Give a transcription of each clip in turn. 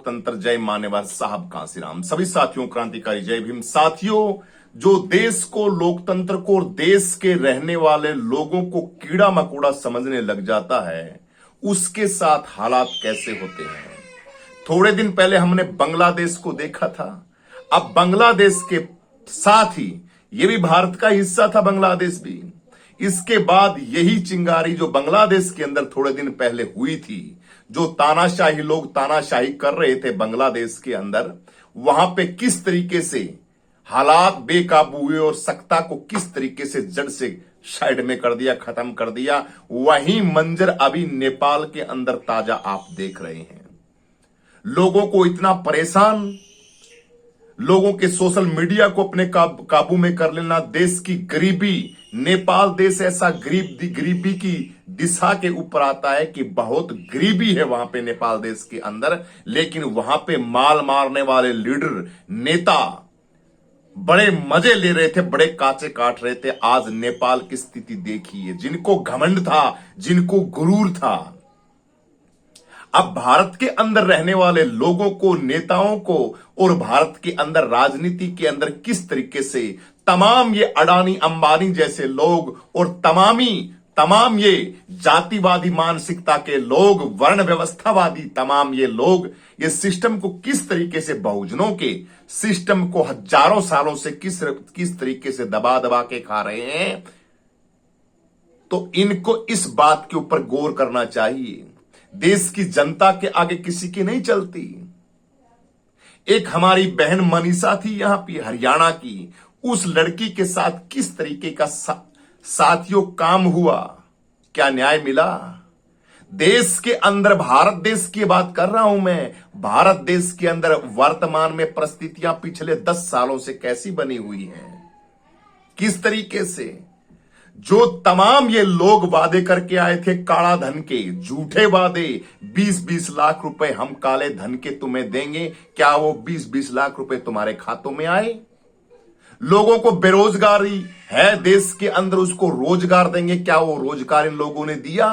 लोकतंत्र जय मान्यवर साहब कांसीराम। सभी साथियों क्रांतिकारी जय भीम। साथियों, जो देश को, लोकतंत्र को और देश के रहने वाले लोगों को कीड़ा मकोड़ा समझने लग जाता है, उसके साथ हालात कैसे होते हैं। थोड़े दिन पहले हमने बांग्लादेश को देखा था। अब बांग्लादेश के साथ ही ये भी भारत का हिस्सा था, बांग्लादेश भी। इसके बाद यही चिंगारी जो बांग्लादेश के अंदर थोड़े दिन पहले हुई थी, जो तानाशाही लोग तानाशाही कर रहे थे बांग्लादेश के अंदर, वहां पे किस तरीके से हालात बेकाबू हुए और सत्ता को किस तरीके से जड़ से साइड में कर दिया, खत्म कर दिया, वही मंजर अभी नेपाल के अंदर ताजा आप देख रहे हैं। लोगों को इतना परेशान, लोगों के सोशल मीडिया को अपने काबू में कर लेना, देश की गरीबी, नेपाल देश ऐसा गरीबी की दिशा के ऊपर आता है कि बहुत गरीबी है वहां पे नेपाल देश के अंदर, लेकिन वहां पे माल मारने वाले लीडर नेता बड़े मजे ले रहे थे, बड़े काचे काट रहे थे। आज नेपाल की स्थिति देखिए, जिनको घमंड था, जिनको गुरूर था, अब भारत के अंदर रहने वाले लोगों को, नेताओं को और भारत के अंदर राजनीति के अंदर किस तरीके से तमाम ये अडानी अंबानी जैसे लोग और तमाम ये जातिवादी मानसिकता के लोग, वर्ण व्यवस्थावादी तमाम ये लोग, ये सिस्टम को किस तरीके से, बहुजनों के सिस्टम को हजारों सालों से किस तरीके से दबा दबा के खा रहे हैं। तो इनको इस बात के ऊपर गौर करना चाहिए। देश की जनता के आगे किसी की नहीं चलती। एक हमारी बहन मनीषा थी यहां पे हरियाणा की, उस लड़की के साथ किस तरीके का साथियों काम हुआ, क्या न्याय मिला। देश के अंदर, भारत देश की बात कर रहा हूं मैं, भारत देश के अंदर वर्तमान में परिस्थितियां पिछले 10 सालों से कैसी बनी हुई हैं, किस तरीके से जो तमाम ये लोग वादे करके आए थे काला धन के, झूठे वादे, 20-20 लाख रुपए हम काले धन के तुम्हें देंगे, क्या वो 20-20 लाख रुपए तुम्हारे खातों में आए। लोगों को बेरोजगारी है देश के अंदर, उसको रोजगार देंगे, क्या वो रोजगार इन लोगों ने दिया।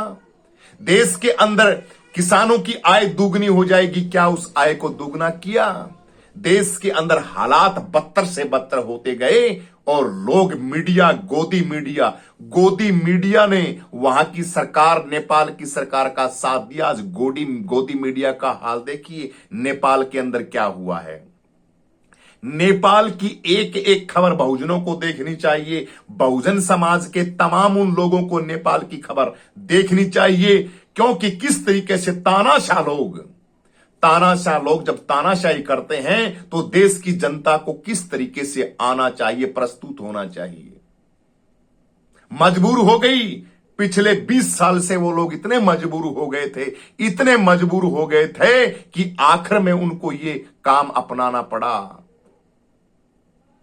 देश के अंदर किसानों की आय दुगनी हो जाएगी, क्या उस आय को दुगना किया। देश के अंदर हालात बदतर से बदतर होते गए और लोग मीडिया, गोदी मीडिया ने वहां की सरकार, नेपाल की सरकार का साथ दिया। आज गोदी मीडिया का हाल देखिए, नेपाल के अंदर क्या हुआ है। नेपाल की एक एक खबर बहुजनों को देखनी चाहिए, बहुजन समाज के तमाम उन लोगों को नेपाल की खबर देखनी चाहिए, क्योंकि किस तरीके से तानाशाह लोग जब तानाशाही करते हैं तो देश की जनता को किस तरीके से आना चाहिए, प्रस्तुत होना चाहिए। मजबूर हो गई, पिछले 20 साल से वो लोग इतने मजबूर हो गए थे कि आखिर में उनको ये काम अपनाना पड़ा।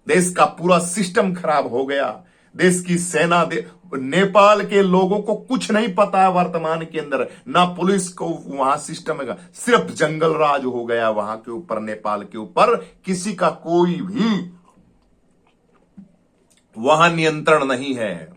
देश का पूरा सिस्टम खराब हो गया, देश की सेना, नेपाल के लोगों को कुछ नहीं पता है वर्तमान के अंदर, ना पुलिस को वहां सिस्टम है, सिर्फ जंगल राज हो गया वहां के ऊपर, नेपाल के ऊपर किसी का कोई भी वहां नियंत्रण नहीं है।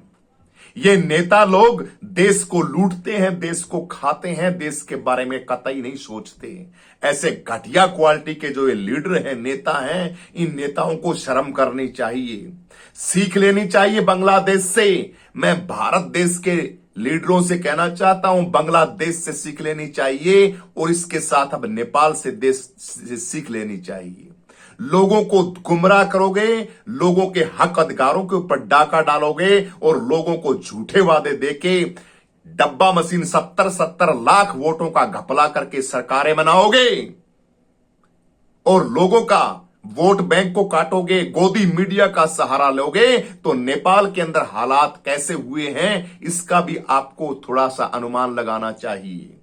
ये नेता लोग देश को लूटते हैं, देश को खाते हैं, देश के बारे में कतई नहीं सोचते। ऐसे घटिया क्वालिटी के जो ये लीडर हैं, नेता हैं, इन नेताओं को शर्म करनी चाहिए, सीख लेनी चाहिए बांग्लादेश से। मैं भारत देश के लीडरों से कहना चाहता हूं, बांग्लादेश से सीख लेनी चाहिए और इसके साथ अब नेपाल से देश से सीख लेनी चाहिए। लोगों को गुमराह करोगे, लोगों के हक अधिकारों के ऊपर डाका डालोगे और लोगों को झूठे वादे देके डब्बा मशीन 70-70 लाख वोटों का घपला करके सरकारें बनाओगे और लोगों का वोट बैंक को काटोगे, गोदी मीडिया का सहारा लोगे, तो नेपाल के अंदर हालात कैसे हुए हैं इसका भी आपको थोड़ा सा अनुमान लगाना चाहिए।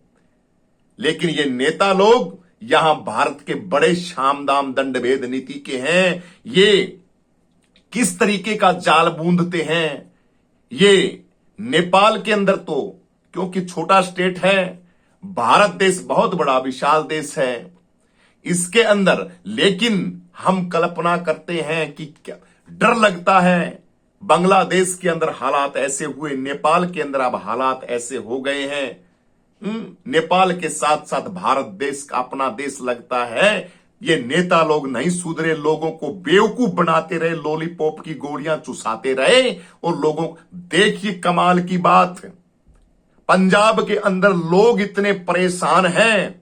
लेकिन ये नेता लोग यहां भारत के बड़े शामदाम दंडभेद नीति के हैं। ये किस तरीके का जाल बूंदते हैं ये नेपाल के अंदर, तो क्योंकि छोटा स्टेट है, भारत देश बहुत बड़ा विशाल देश है इसके अंदर, लेकिन हम कल्पना करते हैं कि क्या डर लगता है। बांग्लादेश के अंदर हालात ऐसे हुए, नेपाल के अंदर अब हालात ऐसे हो गए हैं नेपाल के साथ साथ भारत देश का अपना देश लगता है। ये नेता लोग नहीं सुधरे, लोगों को बेवकूफ बनाते रहे, लॉलीपॉप की गोलियां चुसाते रहे। और लोगों, देखिए कमाल की बात, पंजाब के अंदर लोग इतने परेशान हैं,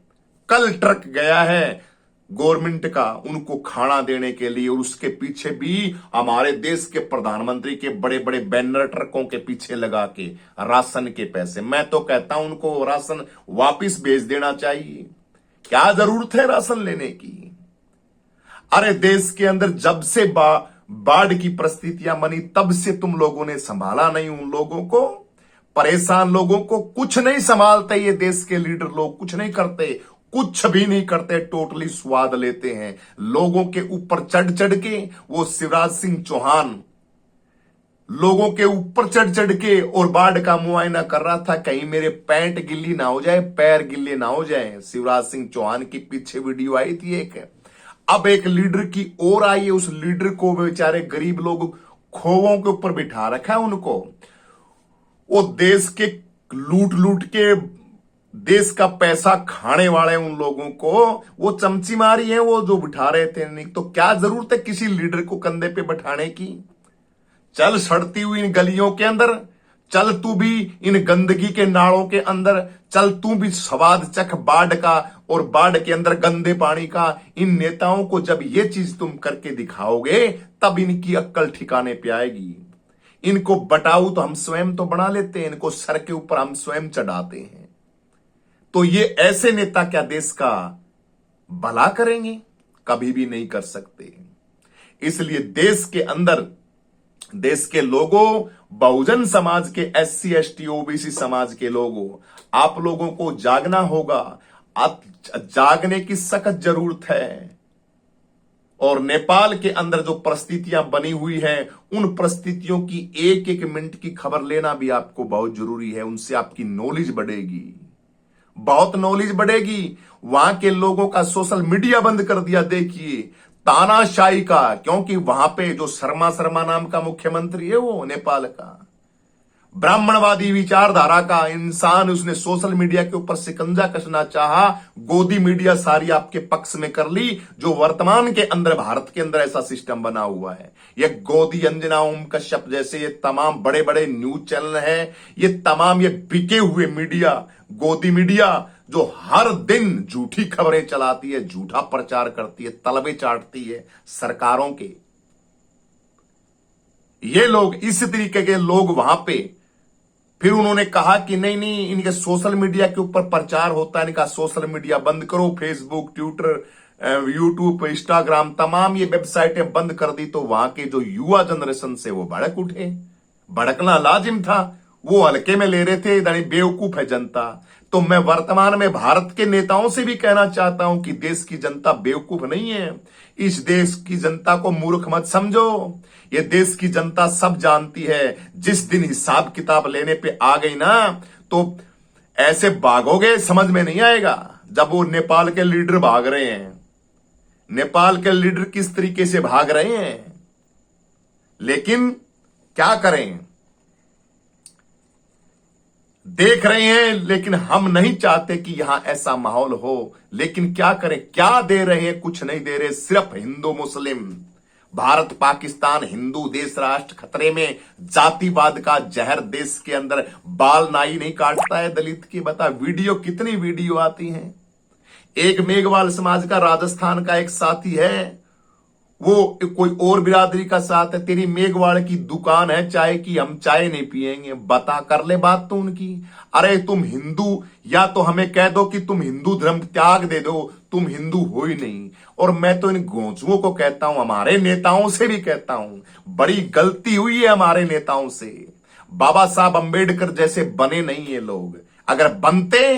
कल ट्रक गया है गवर्नमेंट का उनको खाना देने के लिए, और उसके पीछे भी हमारे देश के प्रधानमंत्री के बड़े बड़े बैनर ट्रकों के पीछे लगा के राशन के पैसे। मैं तो कहता हूं उनको राशन वापस भेज देना चाहिए। क्या जरूरत है राशन लेने की? अरे देश के अंदर जब से बाढ़ की परिस्थितियां बनी तब से तुम लोगों ने संभाला नहीं उन लोगों को, परेशान लोगों को। कुछ नहीं संभालते ये देश के लीडर लोग, कुछ नहीं करते, कुछ भी नहीं करते, टोटली स्वाद लेते हैं लोगों के ऊपर चढ़ चढ़ के। वो शिवराज सिंह चौहान लोगों के ऊपर चढ़ चढ़ के और बाढ़ का मुआयना कर रहा था, कहीं मेरे पैंट गिल्ली ना हो जाए, पैर गिल्ले ना हो जाए। शिवराज सिंह चौहान की पीछे वीडियो आई थी एक। अब एक लीडर की ओर आई है, उस लीडर को बेचारे गरीब लोग खोवों के ऊपर बिठा रखा है उनको। वो देश के लूट लूट के देश का पैसा खाने वाले उन लोगों को वो चमची मारी है, वो जो बिठा रहे थे। नहीं तो क्या जरूरत है किसी लीडर को कंधे पे बैठाने की? चल सड़ती हुई इन गलियों के अंदर, चल तू भी इन गंदगी के नालों के अंदर, चल तू भी स्वाद चख बाढ़ का और बाढ़ के अंदर गंदे पानी का। इन नेताओं को जब ये चीज तुम करके दिखाओगे तब इनकी अक्ल ठिकाने पे आएगी। इनको बटाऊ तो हम स्वयं तो बना लेते हैं, इनको सर के ऊपर हम स्वयं चढ़ाते हैं। तो ये ऐसे नेता क्या देश का भला करेंगे? कभी भी नहीं कर सकते। इसलिए देश के अंदर देश के लोगों, बहुजन समाज के, SC ST OBC समाज के लोगों, आप लोगों को जागना होगा। आप जागने की सख्त जरूरत है। और नेपाल के अंदर जो परिस्थितियां बनी हुई हैं, उन परिस्थितियों की एक एक मिनट की खबर लेना भी आपको बहुत जरूरी है। उनसे आपकी नॉलेज बढ़ेगी, बहुत नॉलेज बढ़ेगी। वहां के लोगों का सोशल मीडिया बंद कर दिया, देखिए तानाशाही का, क्योंकि वहां पे जो शर्मा नाम का मुख्यमंत्री है वो नेपाल का ब्राह्मणवादी विचारधारा का इंसान, उसने सोशल मीडिया के ऊपर शिकंजा कसना चाहा। गोदी मीडिया सारी आपके पक्ष में कर ली। जो वर्तमान के अंदर भारत के अंदर ऐसा सिस्टम बना हुआ है, ये गोदी अंजना ओम कश्यप जैसे ये तमाम बड़े बड़े न्यूज चैनल हैं, ये तमाम ये बिके हुए मीडिया, गोदी मीडिया जो हर दिन झूठी खबरें चलाती है, झूठा प्रचार करती है, तलबे चाटती है सरकारों के। ये लोग, इस तरीके के लोग वहां पे, फिर उन्होंने कहा कि नहीं नहीं, इनके सोशल मीडिया के ऊपर प्रचार होता है, इनका सोशल मीडिया बंद करो। फेसबुक, ट्विटर, यूट्यूब, इंस्टाग्राम, तमाम ये वेबसाइटें बंद कर दी। तो वहां के जो युवा जनरेशन से वो भड़क उठे। भड़कना लाजिम था, वो हल्के में ले रहे थे, यानी बेवकूफ है जनता। तो मैं वर्तमान में भारत के नेताओं से भी कहना चाहता हूं कि देश की जनता बेवकूफ नहीं है। इस देश की जनता को मूर्ख मत समझो। ये देश की जनता सब जानती है। जिस दिन हिसाब किताब लेने पे आ गई ना, तो ऐसे भागोगे समझ में नहीं आएगा। जब वो नेपाल के लीडर भाग रहे हैं, नेपाल के लीडर किस तरीके से भाग रहे हैं, लेकिन क्या करें, देख रहे हैं। लेकिन हम नहीं चाहते कि यहां ऐसा माहौल हो। लेकिन क्या करें, क्या दे रहे हैं? कुछ नहीं दे रहे। सिर्फ हिंदू मुस्लिम, भारत पाकिस्तान, हिंदू देश राष्ट्र खतरे में, जातिवाद का जहर देश के अंदर। बाल नाई नहीं काटता है दलित की, बता। वीडियो, कितनी वीडियो आती हैं। एक मेघवाल समाज का, राजस्थान का एक साथी है, वो कोई और बिरादरी का साथ है, तेरी मेघवाड़ की दुकान है चाय की, हम चाय नहीं पिएंगे। बता, कर ले बात तो उनकी। अरे तुम हिंदू, या तो हमें कह दो कि तुम हिंदू धर्म त्याग दे दो, तुम हिंदू हो ही नहीं। और मैं तो इन गोंचुओं को कहता हूं, हमारे नेताओं से भी कहता हूं, बड़ी गलती हुई है हमारे नेताओं से। बाबा साहब अंबेडकर जैसे बने नहीं ये लोग। अगर बनते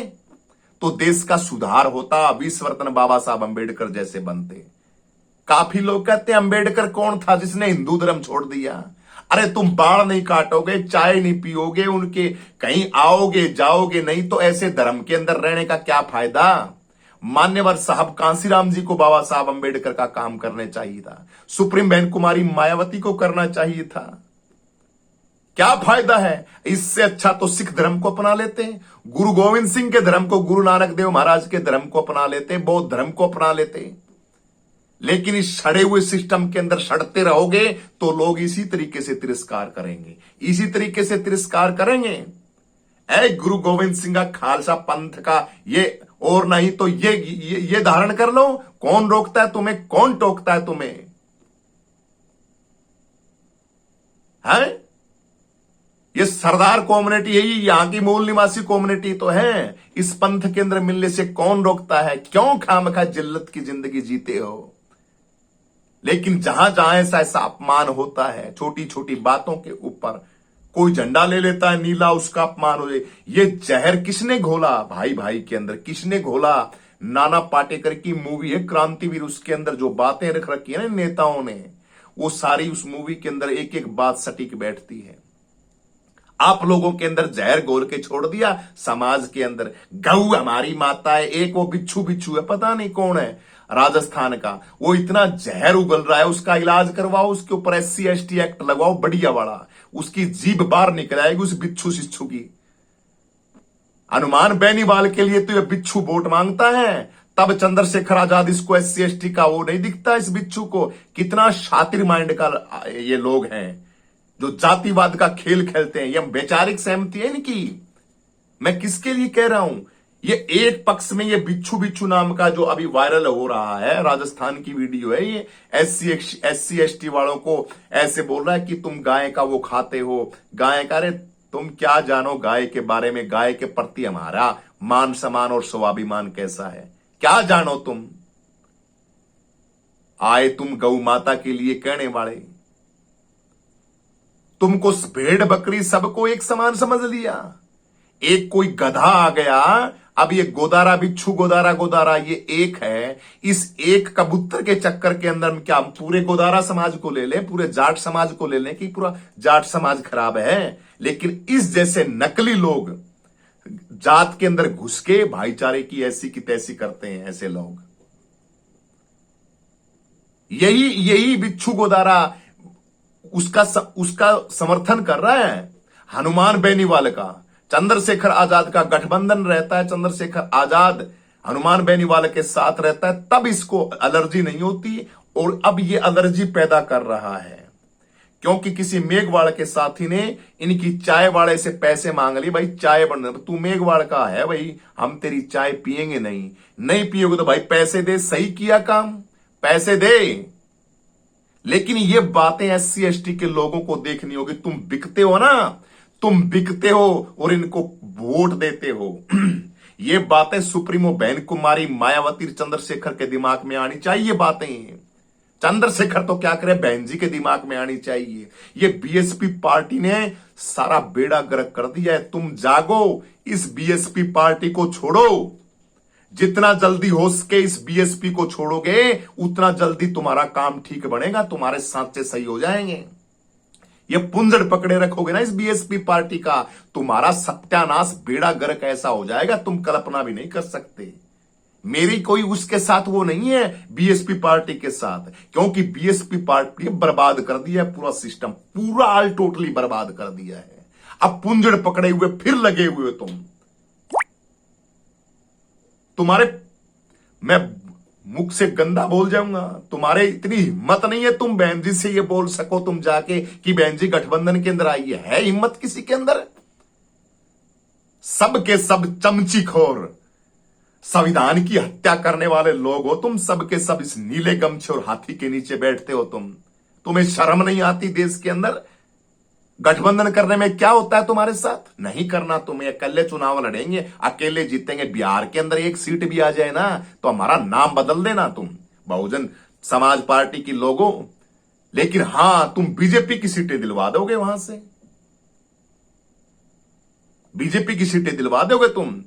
तो देश का सुधार होता। विश्वरत्न बाबा साहब अंबेडकर जैसे बनते। काफी लोग कहते हैं अंबेडकर कौन था जिसने हिंदू धर्म छोड़ दिया। अरे तुम बाल नहीं काटोगे, चाय नहीं पियोगे, उनके कहीं आओगे जाओगे नहीं, तो ऐसे धर्म के अंदर रहने का क्या फायदा। मान्यवर साहब कांसीराम जी को बाबा साहब अंबेडकर का काम करने चाहिए था। सुप्रीम बहन कुमारी मायावती को करना चाहिए था। क्या फायदा है? इससे अच्छा तो सिख धर्म को अपना लेते हैं, गुरु गोविंद सिंह के धर्म को, गुरु नानक देव महाराज के धर्म को अपना लेते हैं, बौद्ध धर्म को अपना लेते हैं। लेकिन इस सड़े हुए सिस्टम के अंदर सड़ते रहोगे तो लोग इसी तरीके से तिरस्कार करेंगे, इसी तरीके से तिरस्कार करेंगे। ऐ गुरु गोविंद सिंह का खालसा पंथ का ये, और नहीं तो ये धारण कर लो। कौन रोकता है तुम्हें? कौन टोकता है तुम्हें? है ये सरदार कम्युनिटी, यही यहां की मूल निवासी कम्युनिटी तो है। इस पंथ के अंदर मिलने से कौन रोकता है? क्यों खामखा जिल्लत की जिंदगी जीते हो? लेकिन जहां जहां ऐसा ऐसा अपमान होता है, छोटी छोटी बातों के ऊपर कोई झंडा ले लेता है नीला, उसका अपमान हो जाए। ये जहर किसने घोला भाई भाई के अंदर? किसने घोला? नाना पाटेकर की मूवी है क्रांतिवीर, उसके अंदर जो बातें रख रखी है ना नेताओं ने, वो सारी उस मूवी के अंदर एक एक बात सटीक बैठती है। आप लोगों के अंदर जहर घोल के छोड़ दिया समाज के अंदर। गऊ हमारी माता है, एक वो बिच्छू बिच्छू है, पता नहीं कौन है राजस्थान का, वो इतना जहर उगल रहा है, उसका इलाज करवाओ, उसके ऊपर SC/ST एक्ट लगवाओ बढ़िया वाला, उसकी जीभ बाहर निकल आएगी उस बिच्छू शिच्छू की। हनुमान बेनीवाल के लिए तो ये बिच्छू वोट मांगता है, तब चंद्रशेखर आजाद इसको SC/ST का वो नहीं दिखता इस बिच्छू को। कितना शातिर माइंड का ये लोग हैं जो जातिवाद का खेल खेलते हैं। ये वैचारिक सहमति है इनकी। मैं किसके लिए कह रहा हूं? ये एक पक्ष में ये बिच्छू बिच्छू नाम का जो अभी वायरल हो रहा है, राजस्थान की वीडियो है, ये SC/ST वालों को ऐसे बोल रहा है कि तुम गाय का वो खाते हो, गाय का। अरे तुम क्या जानो गाय के बारे में? गाय के प्रति हमारा मान सम्मान और स्वाभिमान कैसा है, क्या जानो तुम? आए तुम गौ माता के लिए कहने वाले, तुमको भेड़ बकरी सबको एक समान समझ लिया। एक कोई गधा आ गया, अब ये गोदारा बिच्छू, गोदारा गोदारा ये एक है। इस एक कबूतर के चक्कर के अंदर हम क्या पूरे गोदारा समाज को ले लें, पूरे जाट समाज को ले लें कि पूरा जाट समाज खराब है? लेकिन इस जैसे नकली लोग जात के अंदर घुस के भाईचारे की ऐसी की तैसी करते हैं। ऐसे लोग यही बिच्छू गोदारा उसका समर्थन कर रहा है। हनुमान बेनीवाल का, चंद्रशेखर आजाद का गठबंधन रहता है, चंद्रशेखर आजाद हनुमान बेनीवाल के साथ रहता है, तब इसको एलर्जी नहीं होती। और अब ये एलर्जी पैदा कर रहा है क्योंकि किसी मेघवाड़ के साथी ने इनकी चाय वाले से पैसे मांग लिए। भाई चाय बन, तू मेघवाड़ का है भाई, हम तेरी चाय पिएंगे नहीं पियोगे तो भाई पैसे दे। सही किया काम, पैसे दे। लेकिन ये बातें SC/ST के लोगों को देखनी होगी। तुम बिकते हो ना, तुम बिकते हो और इनको वोट देते हो। ये बातें सुप्रीमो बहन कुमारी मायावती चंद्रशेखर के दिमाग में आनी चाहिए। बातें चंद्रशेखर तो क्या करे, बहन जी के दिमाग में आनी चाहिए। ये BSP पार्टी ने सारा बेड़ा गर्क कर दिया है। तुम जागो, इस BSP पार्टी को छोड़ो। जितना जल्दी हो सके इस BSP को छोड़ोगे उतना जल्दी तुम्हारा काम ठीक बनेगा, तुम्हारे सांचे सही हो जाएंगे। ये पुंजड़ पकड़े रखोगे ना इस BSP पार्टी का, तुम्हारा सत्यानाश बेड़ा गर्क ऐसा हो जाएगा तुम कल्पना भी नहीं कर सकते। मेरी कोई उसके साथ वो नहीं है BSP पार्टी के साथ, क्योंकि BSP पार्टी बर्बाद कर दिया है पूरा सिस्टम, पूरा ऑल टोटली बर्बाद कर दिया है। अब पुंजड़ पकड़े हुए फिर लगे हुए तुम्हारे, मैं मुख से गंदा बोल जाऊंगा। तुम्हारे इतनी हिम्मत नहीं है तुम बहन जी से ये बोल सको तुम जाके कि बहन जी गठबंधन के अंदर आई है हिम्मत किसी के अंदर? सब के सब चमचीखोर, संविधान की हत्या करने वाले लोग हो तुम, सबके सब इस नीले गमछे और हाथी के नीचे बैठते हो तुम। तुम्हें शर्म नहीं आती देश के अंदर? गठबंधन करने में क्या होता है तुम्हारे साथ? नहीं करना तुम्हें। अकेले चुनाव लड़ेंगे, अकेले जीतेंगे। बिहार के अंदर एक सीट भी आ जाए ना तो हमारा नाम बदल देना तुम, बहुजन समाज पार्टी की लोगों। लेकिन हां, तुम बीजेपी की सीटें दिलवा दोगे, वहां से बीजेपी की सीटें दिलवा दोगे तुम।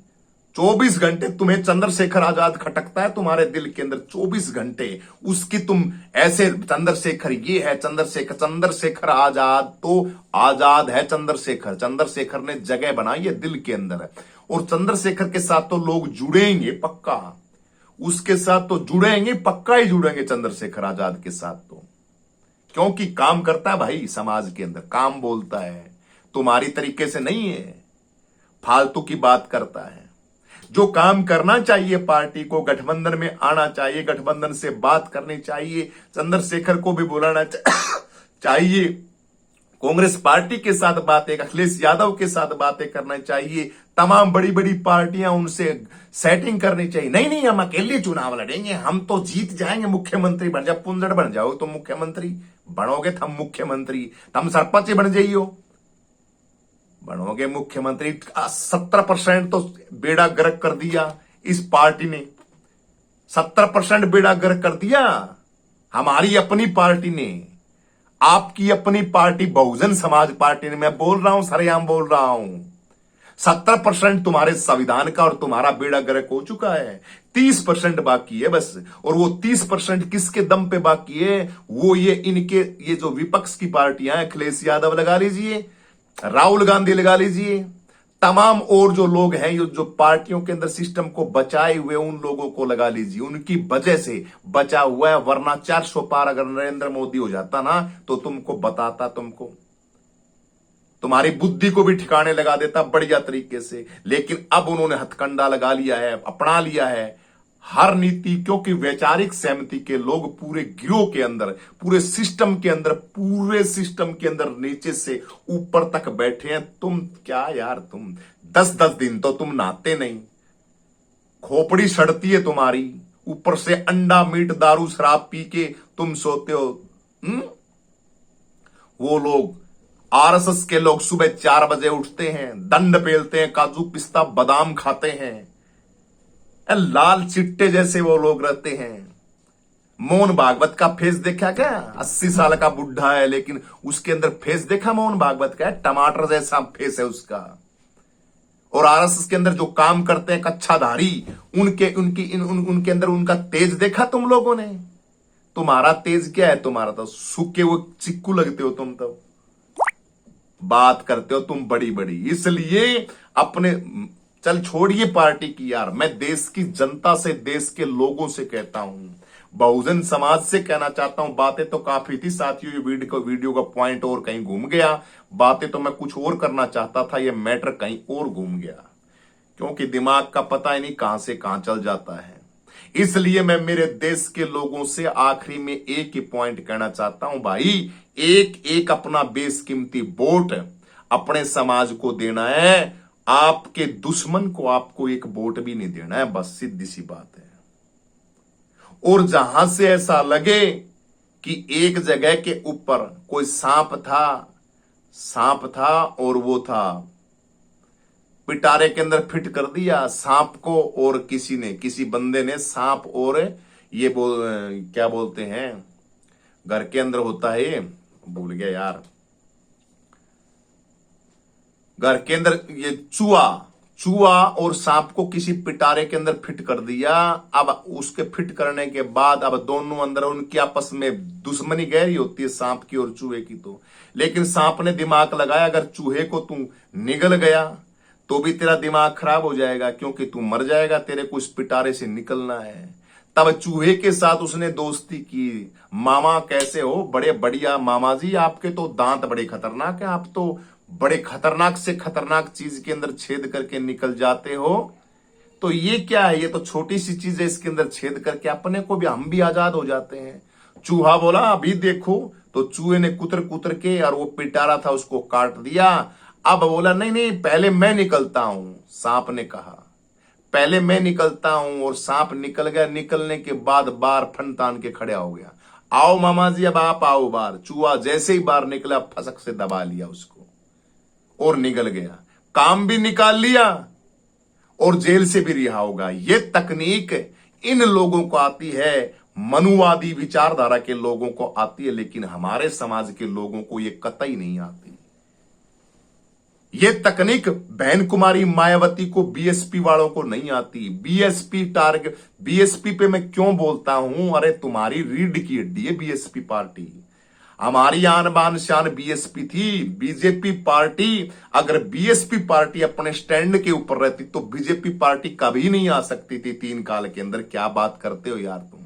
24 घंटे तुम्हें चंद्रशेखर आजाद खटकता है तुम्हारे दिल के अंदर, 24 घंटे उसकी तुम ऐसे चंद्रशेखर ये है, चंद्रशेखर आजाद तो आजाद है। चंद्रशेखर ने जगह बनाई है दिल के अंदर, और चंद्रशेखर के साथ तो लोग जुड़ेंगे पक्का, उसके साथ तो जुड़ेंगे, पक्का ही जुड़ेंगे चंद्रशेखर आजाद के साथ तो, क्योंकि काम करता है भाई समाज के अंदर, काम बोलता है। तुम्हारी तरीके से नहीं है, फालतू की बात करता है। जो काम करना चाहिए पार्टी को, गठबंधन में आना चाहिए, गठबंधन से बात करनी चाहिए, चंद्रशेखर को भी बुलाना चाहिए, कांग्रेस पार्टी के साथ बातें, अखिलेश यादव के साथ बातें करना चाहिए, तमाम बड़ी बड़ी पार्टियां उनसे सेटिंग करनी चाहिए। नहीं हम अकेले चुनाव लड़ेंगे, हम तो जीत जाएंगे, मुख्यमंत्री बन जाओ, पुंजड़ बन जाओ तो मुख्यमंत्री बनोगे, हम मुख्यमंत्री, हम सरपंच ही बन जाइयो, बनोगे मुख्यमंत्री। 70% तो बेड़ा गर्क कर दिया इस पार्टी ने, 70% बेड़ा गर्क कर दिया हमारी अपनी पार्टी ने, आपकी अपनी पार्टी बहुजन समाज पार्टी ने। मैं बोल रहा हूं, सरेआम बोल रहा हूं, 70% तुम्हारे संविधान का और तुम्हारा बेड़ा गर्क हो चुका है, 30% बाकी है बस। और वो 30% किसके दम पे बाकी है? वो ये जो विपक्ष की पार्टियां हैं, अखिलेश यादव लगा लीजिए, राहुल गांधी लगा लीजिए, तमाम और जो लोग हैं जो पार्टियों के अंदर सिस्टम को बचाए हुए, उन लोगों को लगा लीजिए, उनकी वजह से बचा हुआ है। वरना 400 पार अगर नरेंद्र मोदी हो जाता ना तो तुमको बताता, तुमको तुम्हारी बुद्धि को भी ठिकाने लगा देता बढ़िया तरीके से। लेकिन अब उन्होंने हथकंडा लगा लिया है, अपना लिया है हर नीति, क्योंकि वैचारिक सहमति के लोग पूरे गिरोह के अंदर, पूरे सिस्टम के अंदर नीचे से ऊपर तक बैठे हैं। तुम क्या यार, तुम 10-10 दिन तो तुम नहाते नहीं, खोपड़ी सड़ती है तुम्हारी, ऊपर से अंडा मीट दारू शराब पी के तुम सोते हो। वो लोग आरएसएस के लोग सुबह 4 बजे उठते हैं, दंड पेलते हैं, काजू पिस्ता बादाम खाते हैं, लाल चिट्टे जैसे वो लोग रहते हैं। मोहन भागवत का फेस देखा क्या? 80 साल का बुढ़ा है, लेकिन उसके अंदर फेस देखा मोहन भागवत का? टमाटर जैसा फेस है उसका। और आरएसएस के अंदर जो काम करते हैं कच्छाधारी, उनके अंदर उनका तेज देखा तुम लोगों ने? तुम्हारा तेज क्या है? तुम्हारा तो सूखे वो चिक्कू लगते हो तुम, तो बात करते हो तुम बड़ी बड़ी। इसलिए अपने चल छोड़िए पार्टी की यार, मैं देश की जनता से, देश के लोगों से कहता हूं, बहुजन समाज से कहना चाहता हूं। बातें तो काफी थी साथियों, ये वीडियो का पॉइंट और कहीं घूम गया, बातें तो मैं कुछ और करना चाहता था, ये मैटर कहीं और घूम गया, क्योंकि दिमाग का पता ही नहीं कहां से कहां चल जाता है। इसलिए मैं मेरे देश के लोगों से आखिरी में एक ही पॉइंट कहना चाहता हूं, भाई एक अपना बेशकीमती वोट अपने समाज को देना है, आपके दुश्मन को आपको एक वोट भी नहीं देना है, बस सीधी सी बात है। और जहां से ऐसा लगे कि एक जगह के ऊपर कोई सांप था और वो था पिटारे के अंदर फिट कर दिया सांप को, और किसी बंदे ने सांप और ये क्या बोलते हैं, घर के अंदर होता है, भूल गया यार, घर के अंदर ये चूहा और सांप को किसी पिटारे के अंदर फिट कर दिया। अब उसके फिट करने के बाद अब दोनों अंदर उनकी आपस में दुश्मनी गहरी होती है, सांप की और चूहे की। तो लेकिन सांप ने दिमाग लगाया, अगर चूहे को तू निगल गया तो भी तेरा दिमाग खराब हो जाएगा, क्योंकि तू मर जाएगा, तेरे को इस पिटारे से निकलना है। तब चूहे के साथ उसने दोस्ती की। मामा कैसे हो? बड़े बढ़िया मामा जी, आपके तो दांत बड़े खतरनाक है, आप तो बड़े खतरनाक से खतरनाक चीज के अंदर छेद करके निकल जाते हो। तो ये क्या है? ये तो छोटी सी चीज है, इसके अंदर छेद करके अपने को भी, हम भी आजाद हो जाते हैं। चूहा बोला अभी देखो, तो चूहे ने कुतर के और वो पिटारा था उसको काट दिया। अब बोला नहीं पहले मैं निकलता हूं, सांप ने कहा पहले मैं निकलता हूं, और सांप निकल गया। निकलने के बाद बार फन तान के खड़ा हो गया, आओ मामा जी अब आप आओ बाहर। चूहा जैसे ही बाहर निकला, फसक से दबा लिया उसको और निकल गया, काम भी निकाल लिया और जेल से भी रिहा होगा। ये तकनीक इन लोगों को आती है, मनुवादी विचारधारा के लोगों को आती है, लेकिन हमारे समाज के लोगों को ये कतई नहीं आती। ये तकनीक बहन कुमारी मायावती को, बीएसपी वालों को नहीं आती। बीएसपी पे मैं क्यों बोलता हूं? अरे तुम्हारी रीढ़ की हड्डी है बीएसपी पार्टी, हमारी आन बान शान बीएसपी थी। बीजेपी पार्टी, अगर बीएसपी पार्टी अपने स्टैंड के ऊपर रहती तो बीजेपी पार्टी कभी नहीं आ सकती थी 3 काल के अंदर। क्या बात करते हो यार तुम?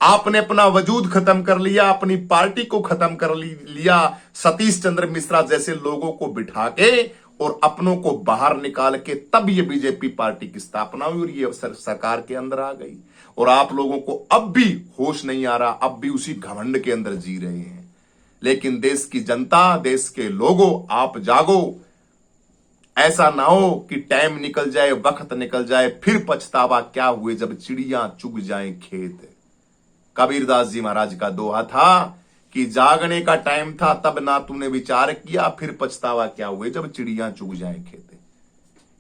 आपने अपना वजूद खत्म कर लिया, अपनी पार्टी को खत्म कर लिया, सतीश चंद्र मिश्रा जैसे लोगों को बिठा के और अपनों को बाहर निकाल के तब ये बीजेपी पार्टी की स्थापना हुई और ये सरकार के अंदर आ गई। और आप लोगों को अब भी होश नहीं आ रहा, अब भी उसी घमंड के अंदर जी रहे हैं। लेकिन देश की जनता, देश के लोगों, आप जागो। ऐसा ना हो कि टाइम निकल जाए, वक्त निकल जाए, फिर पछतावा क्या हुए जब चिड़ियां चुग जाएं खेत। कबीरदास जी महाराज का दोहा था कि जागने का टाइम था तब ना तूने विचार किया, फिर पछतावा क्या हुए जब चिड़ियां चुग जाएं खेत।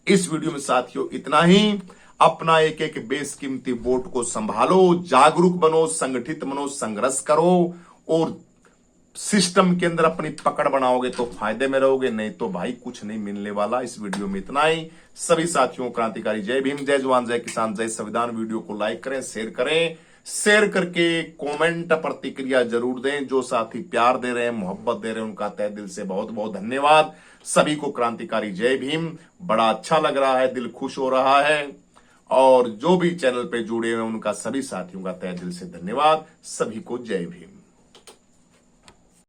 इस वीडियो में साथियों इतना ही। अपना एक एक बेशकीमती वोट को संभालो, जागरूक बनो, संगठित बनो, संघर्ष करो और सिस्टम के अंदर अपनी पकड़ बनाओगे तो फायदे में रहोगे, नहीं तो भाई कुछ नहीं मिलने वाला। इस वीडियो में इतना ही। सभी साथियों क्रांतिकारी जय भीम, जय जवान, जय किसान, जय संविधान। वीडियो को लाइक करें, शेयर करें, शेयर करके कमेंट प्रतिक्रिया जरूर दें। जो साथी प्यार दे रहे हैं, मोहब्बत दे रहे हैं, उनका तहे दिल से बहुत बहुत धन्यवाद। सभी को क्रांतिकारी जय भीम। बड़ा अच्छा लग रहा है, दिल खुश हो रहा है। और जो भी चैनल पे जुड़े हुए उनका सभी साथियों का तहे दिल से धन्यवाद। सभी को जय भीम।